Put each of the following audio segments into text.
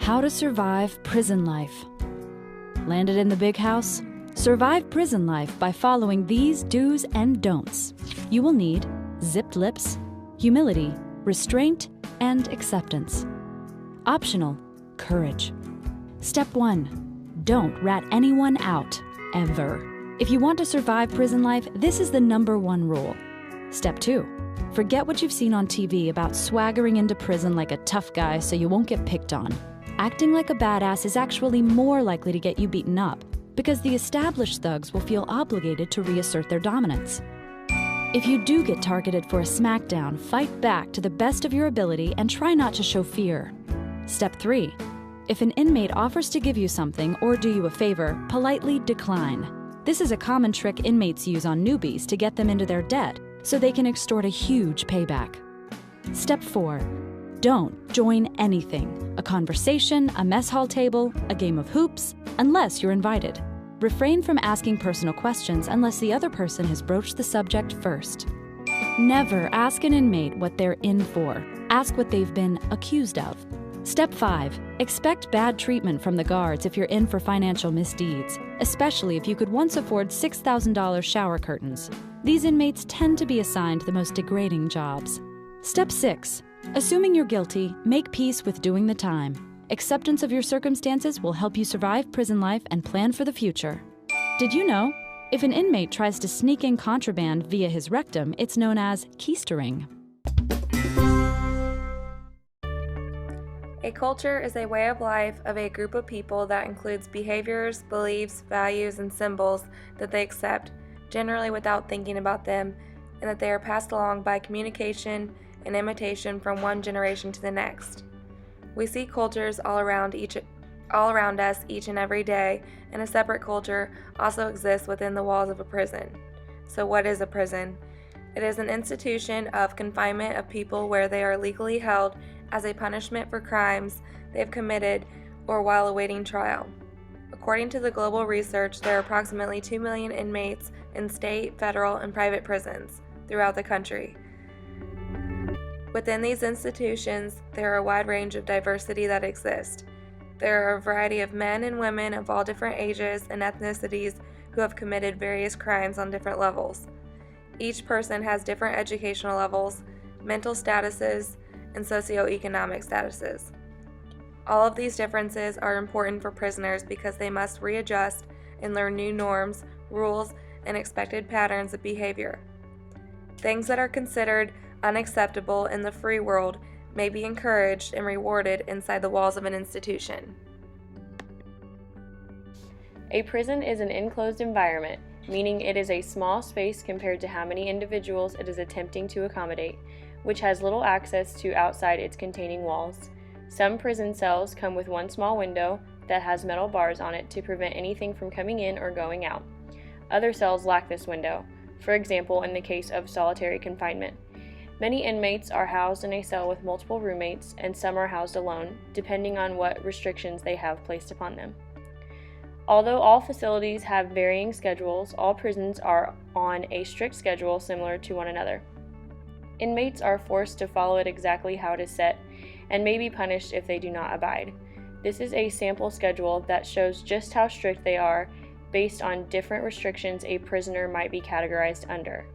How to survive prison life. Landed in the big house? Survive prison life by following these do's and don'ts. You will need zipped lips, humility, restraint, and acceptance. Optional, courage. Step 1. Don't rat anyone out, ever. If you want to survive prison life, this is the #1 rule. Step 2. Forget what you've seen on TV about swaggering into prison like a tough guy so you won't get picked on. Acting like a badass is actually more likely to get you beaten up, because the established thugs will feel obligated to reassert their dominance. If you do get targeted for a smackdown, fight back to the best of your ability and try not to show fear. Step 3. If an inmate offers to give you something or do you a favor, politely decline. This is a common trick inmates use on newbies to get them into their debt, so they can extort a huge payback. Step 4. Don't join anything: a conversation, a mess hall table, a game of hoops, unless you're invited. Refrain from asking personal questions unless the other person has broached the subject first. Never ask an inmate what they're in for. Ask what they've been accused of. Step 5. Expect bad treatment from the guards if you're in for financial misdeeds, especially if you could once afford $6,000 shower curtains. These inmates tend to be assigned the most degrading jobs. Step 6. Assuming you're guilty, make peace with doing the time. Acceptance of your circumstances will help you survive prison life and plan for the future. Did you know? If an inmate tries to sneak in contraband via his rectum, it's known as keistering. A culture is a way of life of a group of people that includes behaviors, beliefs, values, and symbols that they accept, generally without thinking about them, and that they are passed along by communication and imitation from one generation to the next. We see cultures all around us each and every day, and a separate culture also exists within the walls of a prison. So what is a prison? It is an institution of confinement of people where they are legally held as a punishment for crimes they have committed or while awaiting trial. According to the global research, there are approximately 2 million inmates in state, federal, and private prisons throughout the country. Within these institutions, there are a wide range of diversity that exists. There are a variety of men and women of all different ages and ethnicities who have committed various crimes on different levels. Each person has different educational levels, mental statuses, and socioeconomic statuses. All of these differences are important for prisoners because they must readjust and learn new norms, rules, and expected patterns of behavior. Things that are considered unacceptable in the free world may be encouraged and rewarded inside the walls of an institution. A prison is an enclosed environment, meaning it is a small space compared to how many individuals it is attempting to accommodate, which has little access to outside its containing walls. Some prison cells come with one small window that has metal bars on it to prevent anything from coming in or going out. Other cells lack this window, for example in the case of solitary confinement. Many inmates are housed in a cell with multiple roommates, and some are housed alone, depending on what restrictions they have placed upon them. Although all facilities have varying schedules, all prisons are on a strict schedule similar to one another. Inmates are forced to follow it exactly how it is set, and may be punished if they do not abide. This is a sample schedule that shows just how strict they are based on different restrictions a prisoner might be categorized under.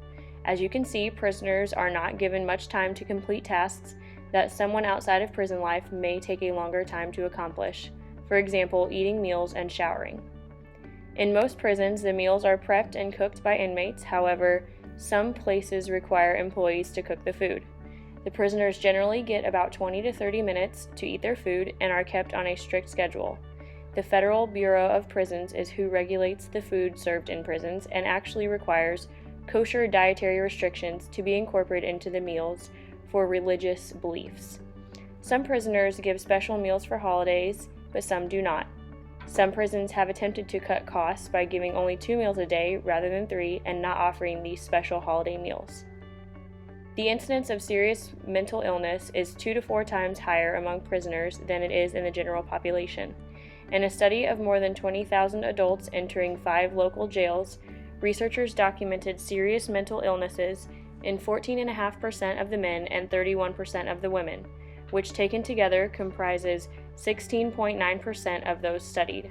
As you can see, prisoners are not given much time to complete tasks that someone outside of prison life may take a longer time to accomplish, for example, eating meals and showering. In most prisons, the meals are prepped and cooked by inmates. However, some places require employees to cook the food. The prisoners generally get about 20 to 30 minutes to eat their food and are kept on a strict schedule. The Federal Bureau of Prisons is who regulates the food served in prisons and actually requires kosher dietary restrictions to be incorporated into the meals for religious beliefs. Some prisoners give special meals for holidays, but some do not. Some prisons have attempted to cut costs by giving only 2 meals a day rather than 3 and not offering these special holiday meals. The incidence of serious mental illness is 2 to 4 times higher among prisoners than it is in the general population. In a study of more than 20,000 adults entering 5 local jails, researchers documented serious mental illnesses in 14.5% of the men and 31% of the women, which taken together comprises 16.9% of those studied,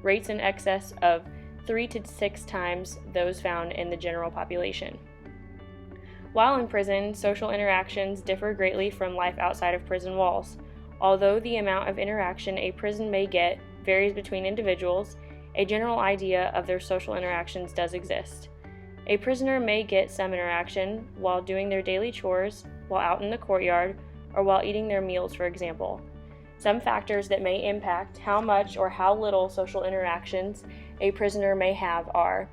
rates in excess of 3 to 6 times those found in the general population. While in prison, social interactions differ greatly from life outside of prison walls. Although the amount of interaction a prison may get varies between individuals, a general idea of their social interactions does exist. A prisoner may get some interaction while doing their daily chores, while out in the courtyard, or while eating their meals, for example. Some factors that may impact how much or how little social interactions a prisoner may have are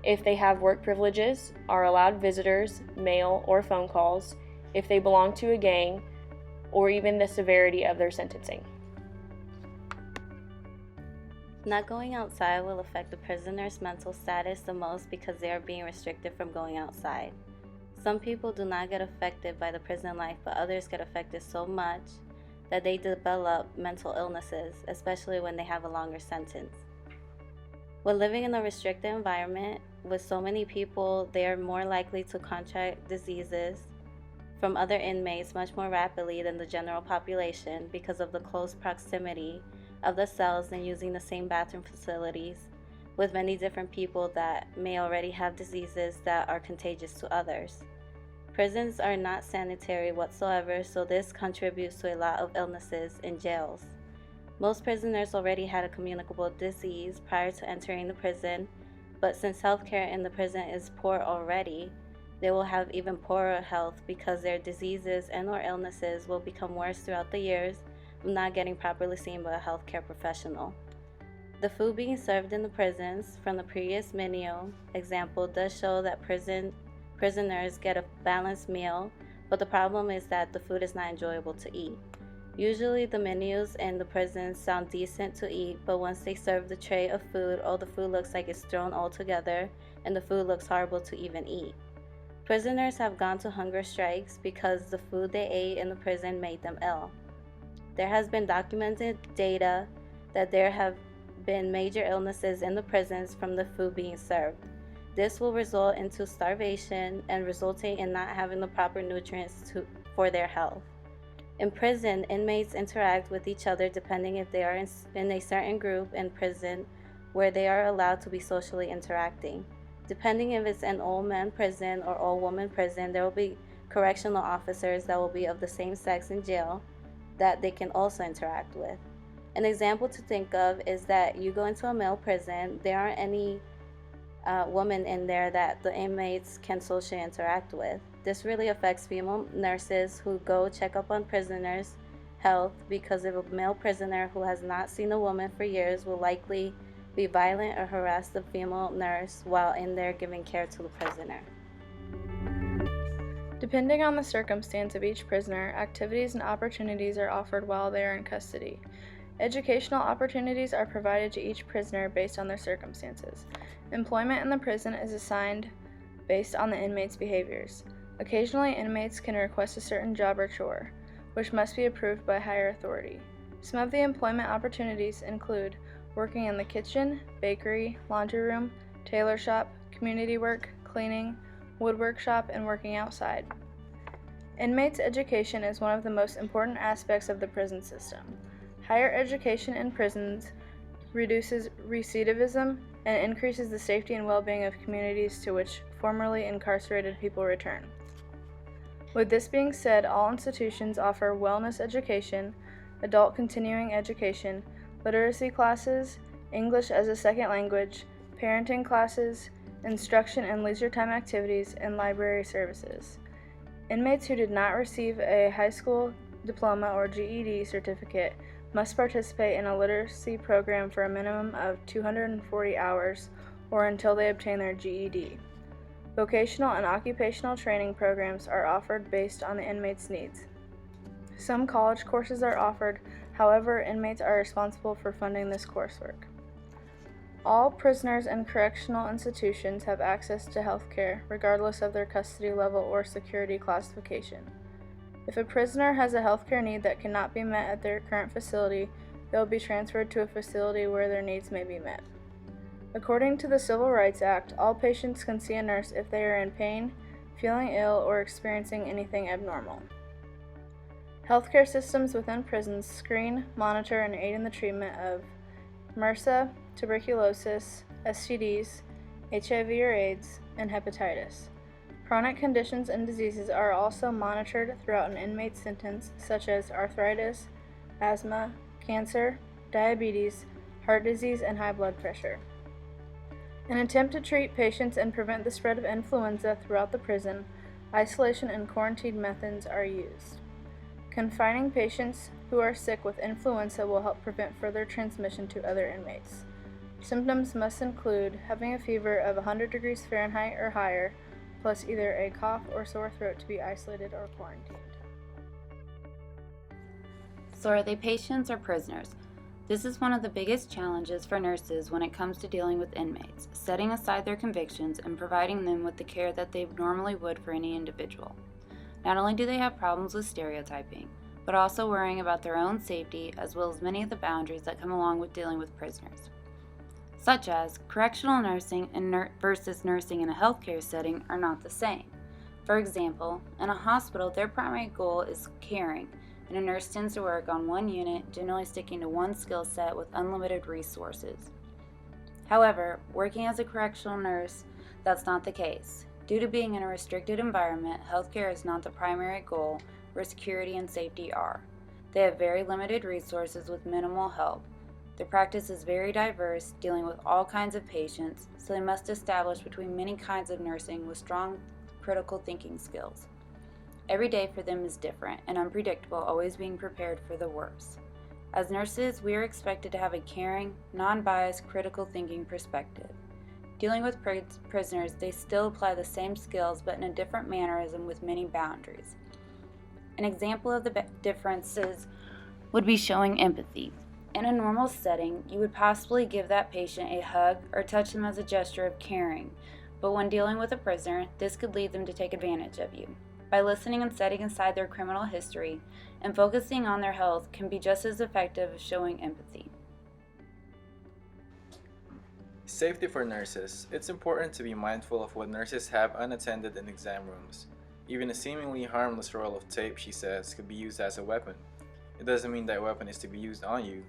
if they have work privileges, are allowed visitors, mail, or phone calls, if they belong to a gang, or even the severity of their sentencing. Not going outside will affect the prisoner's mental status the most because they are being restricted from going outside. Some people do not get affected by the prison life, but others get affected so much that they develop mental illnesses, especially when they have a longer sentence. When living in a restricted environment with so many people, they are more likely to contract diseases from other inmates much more rapidly than the general population because of the close proximity of the cells and using the same bathroom facilities with many different people that may already have diseases that are contagious to others. Prisons are not sanitary whatsoever, so this contributes to a lot of illnesses in jails. Most prisoners already had a communicable disease prior to entering the prison, but since healthcare in the prison is poor already, they will have even poorer health because their diseases and/or illnesses will become worse throughout the years of not getting properly seen by a healthcare professional. The food being served in the prisons from the previous menu example does show that prisoners get a balanced meal, but the problem is that the food is not enjoyable to eat. Usually the menus in the prisons sound decent to eat, but once they serve the tray of food, all the food looks like it's thrown all together and the food looks horrible to even eat. Prisoners have gone to hunger strikes because the food they ate in the prison made them ill. There has been documented data that there have been major illnesses in the prisons from the food being served. This will result into starvation and resulting in not having the proper nutrients for their health. In prison, inmates interact with each other depending if they are in a certain group in prison where they are allowed to be socially interacting. Depending if it's an all-man prison or all-woman prison, there will be correctional officers that will be of the same sex in jail that they can also interact with. An example to think of is that you go into a male prison, there aren't any women in there that the inmates can socially interact with. This really affects female nurses who go check up on prisoners' health because if a male prisoner who has not seen a woman for years will likely be violent or harass the female nurse while in there giving care to the prisoner. Depending on the circumstance of each prisoner, activities and opportunities are offered while they are in custody. Educational opportunities are provided to each prisoner based on their circumstances. Employment in the prison is assigned based on the inmate's behaviors. Occasionally, inmates can request a certain job or chore, which must be approved by higher authority. Some of the employment opportunities include working in the kitchen, bakery, laundry room, tailor shop, community work, cleaning, woodwork shop, and working outside. Inmates' education is one of the most important aspects of the prison system. Higher education in prisons reduces recidivism and increases the safety and well-being of communities to which formerly incarcerated people return. With this being said, all institutions offer wellness education, adult continuing education, literacy classes, English as a second language, parenting classes, instruction and leisure time activities, and library services. Inmates who did not receive a high school diploma or GED certificate must participate in a literacy program for a minimum of 240 hours or until they obtain their GED. Vocational and occupational training programs are offered based on the inmate's needs. Some college courses are offered, however, inmates are responsible for funding this coursework. All prisoners in correctional institutions have access to health care, regardless of their custody level or security classification. If a prisoner has a healthcare need that cannot be met at their current facility, they will be transferred to a facility where their needs may be met. According to the Civil Rights Act, all patients can see a nurse if they are in pain, feeling ill, or experiencing anything abnormal. Healthcare systems within prisons screen, monitor, and aid in the treatment of MRSA, tuberculosis, STDs, HIV or AIDS, and hepatitis. Chronic conditions and diseases are also monitored throughout an inmate's sentence, such as arthritis, asthma, cancer, diabetes, heart disease, and high blood pressure. In an attempt to treat patients and prevent the spread of influenza throughout the prison, isolation and quarantine methods are used. Confining patients who are sick with influenza will help prevent further transmission to other inmates. Symptoms must include having a fever of 100 degrees Fahrenheit or higher, plus either a cough or sore throat to be isolated or quarantined. So are they patients or prisoners? This is one of the biggest challenges for nurses when it comes to dealing with inmates, setting aside their convictions and providing them with the care that they normally would for any individual. Not only do they have problems with stereotyping, but also worrying about their own safety as well as many of the boundaries that come along with dealing with prisoners, such as correctional nursing versus nursing in a healthcare setting are not the same. For example, in a hospital, their primary goal is caring, and a nurse tends to work on one unit, generally sticking to one skill set with unlimited resources. However, working as a correctional nurse, that's not the case. Due to being in a restricted environment, healthcare is not the primary goal, where security and safety are. They have very limited resources with minimal help. Their practice is very diverse, dealing with all kinds of patients, so they must establish between many kinds of nursing with strong critical thinking skills. Every day for them is different and unpredictable, always being prepared for the worst. As nurses, we are expected to have a caring, non-biased, critical thinking perspective. Dealing with prisoners, they still apply the same skills but in a different mannerism with many boundaries. An example of the differences would be showing empathy. In a normal setting, you would possibly give that patient a hug or touch them as a gesture of caring, but when dealing with a prisoner, this could lead them to take advantage of you. By listening and setting aside their criminal history and focusing on their health can be just as effective as showing empathy. Safety for nurses. It's important to be mindful of what nurses have unattended in exam rooms. Even a seemingly harmless roll of tape, she says, could be used as a weapon. It doesn't mean that weapon is to be used on you,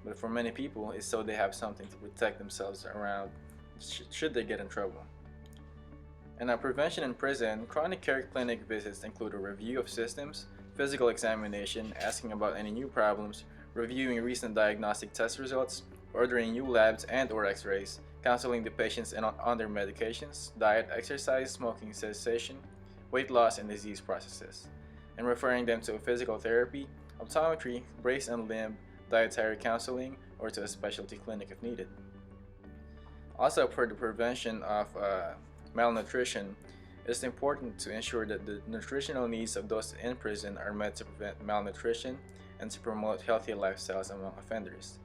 but for many people, it's so they have something to protect themselves around should they get in trouble. In our prevention in prison, chronic care clinic visits include a review of systems, physical examination, asking about any new problems, reviewing recent diagnostic test results, ordering new labs and or x-rays, counseling the patients on their medications, diet, exercise, smoking cessation, weight loss, and disease processes, and referring them to physical therapy, optometry, brace and limb, dietary counseling, or to a specialty clinic if needed. Also, for the prevention of malnutrition, it's important to ensure that the nutritional needs of those in prison are met to prevent malnutrition and to promote healthy lifestyles among offenders.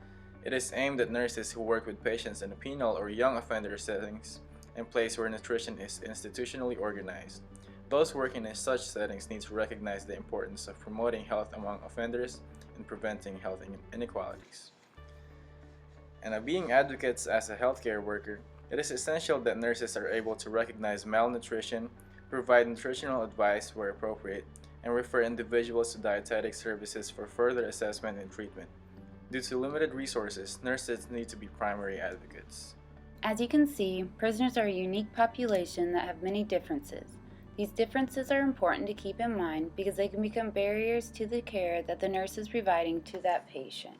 It is aimed at nurses who work with patients in penal or young offender settings and places where nutrition is institutionally organized. Those working in such settings need to recognize the importance of promoting health among offenders and preventing health inequalities. And being advocates as a healthcare worker, it is essential that nurses are able to recognize malnutrition, provide nutritional advice where appropriate, and refer individuals to dietetic services for further assessment and treatment. Due to limited resources, nurses need to be primary advocates. As you can see, prisoners are a unique population that have many differences. These differences are important to keep in mind because they can become barriers to the care that the nurse is providing to that patient.